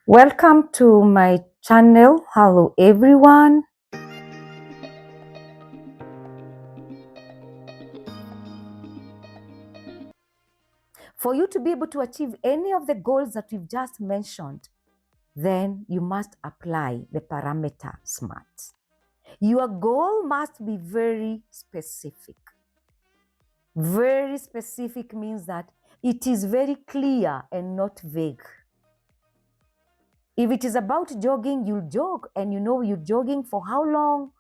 Welcome to my channel. Hello everyone. For you to be able to achieve any of the goals that we've just mentioned, then you must apply the parameter SMART. Your goal must be very specific. Very specific means that it is very clear and not vague. If it is about jogging, you'll jog and you know you're jogging for how long,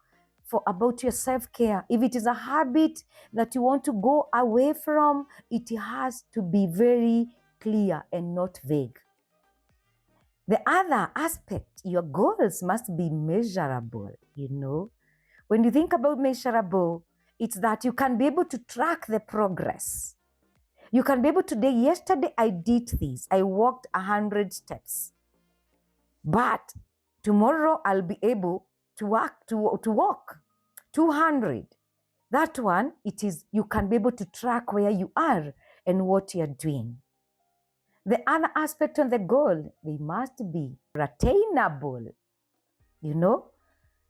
for about your self-care. If it is a habit that you want to go away from, it has to be very clear and not vague. The other aspect, your goals must be measurable, When you think about measurable, it's that you can be able to track the progress. You can be able to say, yesterday I did this, I walked 100 steps. But tomorrow I'll be able to walk 200. That one, you can be able to track where you are and what you're doing. The other aspect on the goal, they must be attainable,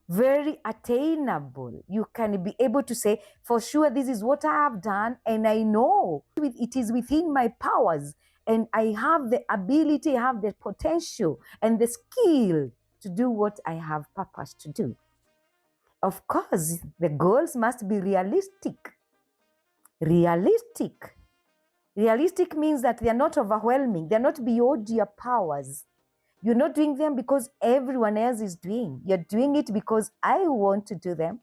very attainable. You can be able to say, for sure, this is what I have done, and I know it is within my powers, and I have the ability, I have the potential and the skill to do what I have purpose to do. Of course, the goals must be realistic. Realistic means that they are not overwhelming. They're not beyond your powers. You're not doing them because everyone else is doing. You're doing it because I want to do them.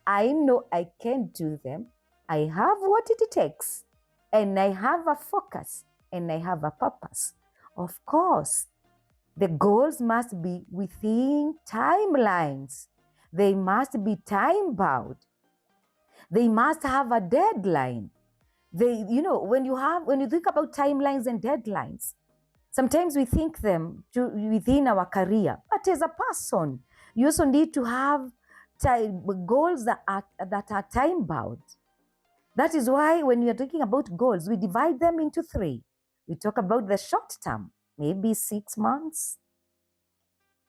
I know I can do them. I have what it takes. And I have a focus. And I have a purpose. Of course, the goals must be within timelines. They must be time-bound. They must have a deadline. When you think about timelines and deadlines, sometimes we think them within our career, but as a person, you also need to have goals that are time-bound. That is why when we are talking about goals, we divide them into three. We talk about the short term, maybe 6 months.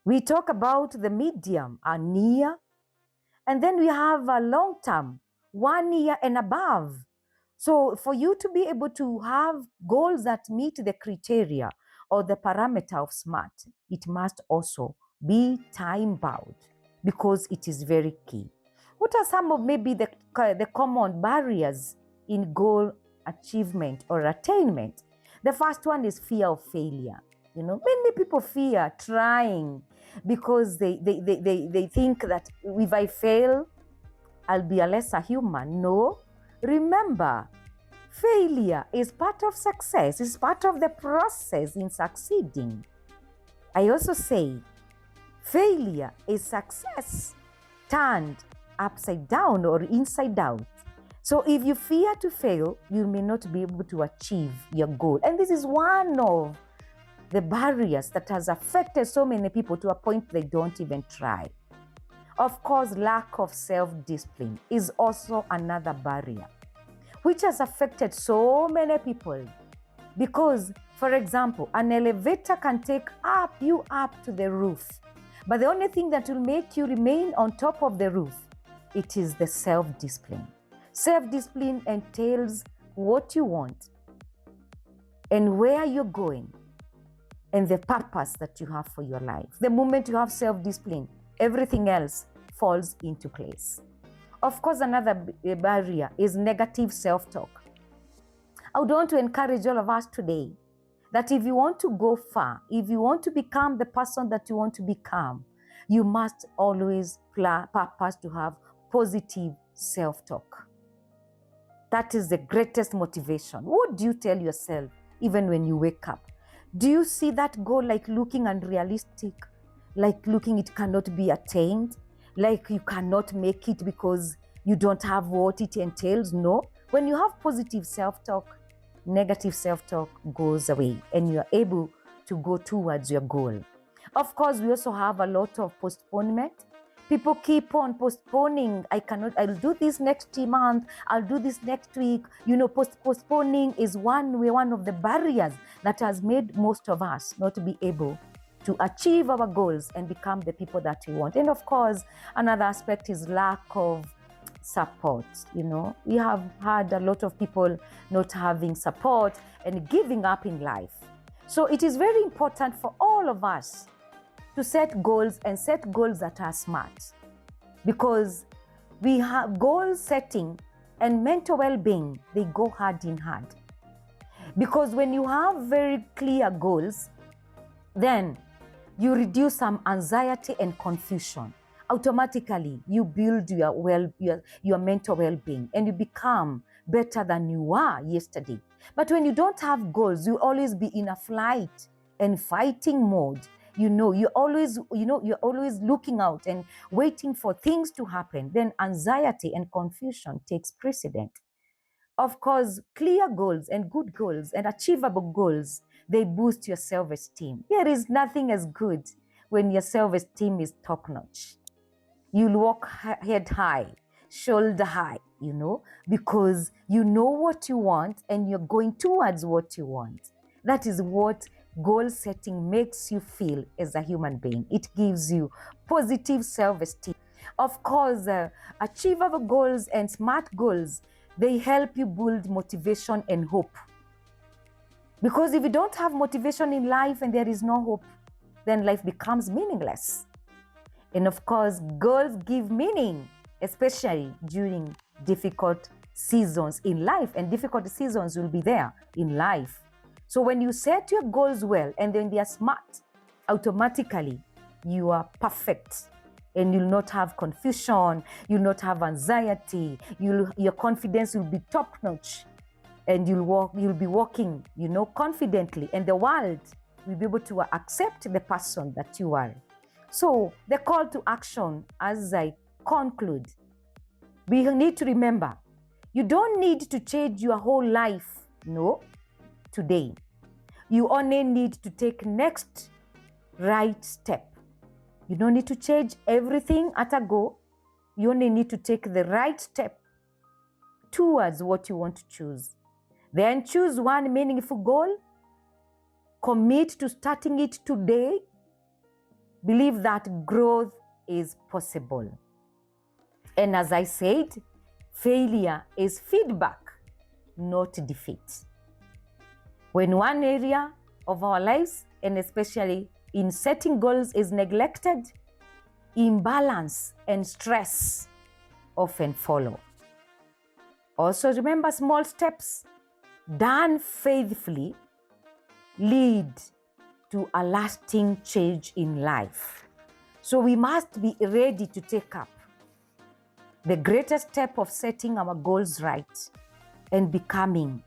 We talk about the medium, a year. And then we have a long term, 1 year and above. So for you to be able to have goals that meet the criteria or the parameter of SMART, it must also be time-bound because it is very key. What are some of maybe the common barriers in goal achievement or attainment? The first one is fear of failure. Many people fear trying because they think that if I fail, I'll be a lesser human. No. Remember, failure is part of success, is part of the process in succeeding. I also say failure is success turned upside down or inside out. So if you fear to fail, you may not be able to achieve your goal. And this is one of the barriers that has affected so many people to a point they don't even try. Of course, lack of self-discipline is also another barrier, which has affected so many people. Because, for example, an elevator can take you up to the roof. But the only thing that will make you remain on top of the roof, it is the self-discipline. Self-discipline entails what you want and where you're going and the purpose that you have for your life. The moment you have self-discipline, everything else falls into place. Of course, another barrier is negative self-talk. I would want to encourage all of us today that if you want to go far, if you want to become the person that you want to become, you must always purpose to have positive self-talk. That is the greatest motivation. What do you tell yourself even when you wake up? Do you see that goal like looking unrealistic? Like looking it cannot be attained? Like you cannot make it because you don't have what it entails? No. When you have positive self-talk, negative self-talk goes away and you are able to go towards your goal. Of course, we also have a lot of postponement. People keep on postponing. I'll do this next month. I'll do this next week. Postponing is one of the barriers that has made most of us not be able to achieve our goals and become the people that we want. And of course, another aspect is lack of support. You know, we have had a lot of people not having support and giving up in life. So it is very important for all of us to set goals and set goals that are smart, because we have goal setting and mental well-being, they go hand in hand. Because when you have very clear goals, then you reduce some anxiety and confusion. Automatically, you build your mental well-being and you become better than you were yesterday. But when you don't have goals, you always be in a flight and fighting mode. You're always looking out and waiting for things to happen. Then anxiety and confusion takes precedent. Of course, clear goals and good goals and achievable goals, they boost your self-esteem. There is nothing as good when your self-esteem is top-notch. You'll walk head high, shoulder high, because you know what you want and you're going towards what you want. That is what goal setting makes you feel as a human being. It gives you positive self-esteem. Of course, achievable goals and smart goals, they help you build motivation and hope. Because if you don't have motivation in life and there is no hope, then life becomes meaningless. And of course, goals give meaning, especially during difficult seasons in life, and difficult seasons will be there in life. So when you set your goals well and then they are smart, automatically you are perfect and you'll not have confusion, you'll not have anxiety, your confidence will be top-notch and you'll be walking, confidently, and the world will be able to accept the person that you are. So the call to action, as I conclude, we need to remember, you don't need to change your whole life, today. You only need to take next right step. You don't need to change everything at a go. You only need to take the right step towards what you want to choose. Then choose one meaningful goal. Commit to starting it today. Believe that growth is possible. And as I said, failure is feedback, not defeat. When one area of our lives, and especially in setting goals, is neglected, imbalance and stress often follow. Also remember, small steps done faithfully lead to a lasting change in life. So we must be ready to take up the greatest step of setting our goals right and becoming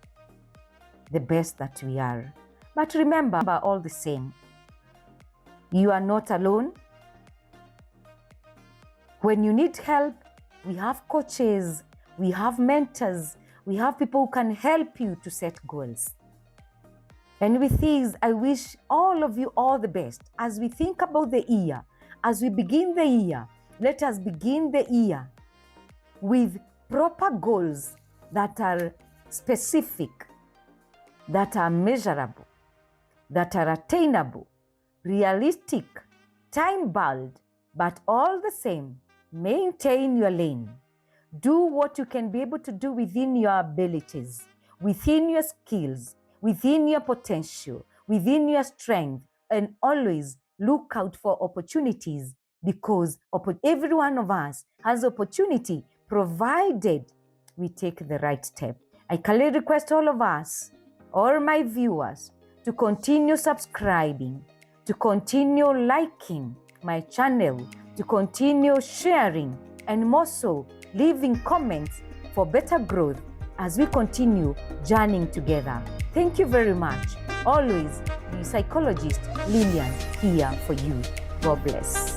the best that we are. But remember, all the same, you are not alone. When you need help, we have coaches, we have mentors, we have people who can help you to set goals. And with these, I wish all of you all the best. As we think about the year, as we begin the year, let us begin the year with proper goals that are specific, that are measurable, that are attainable, realistic, time-bound, but all the same, maintain your lane. Do what you can be able to do within your abilities, within your skills, within your potential, within your strength, and always look out for opportunities, because every one of us has opportunity provided we take the right step. I kindly request all of us, all my viewers, to continue subscribing, to continue liking my channel, to continue sharing, and more so, leaving comments for better growth as we continue journeying together. Thank you very much. Always, the Psychologist Lillian here for you. God bless.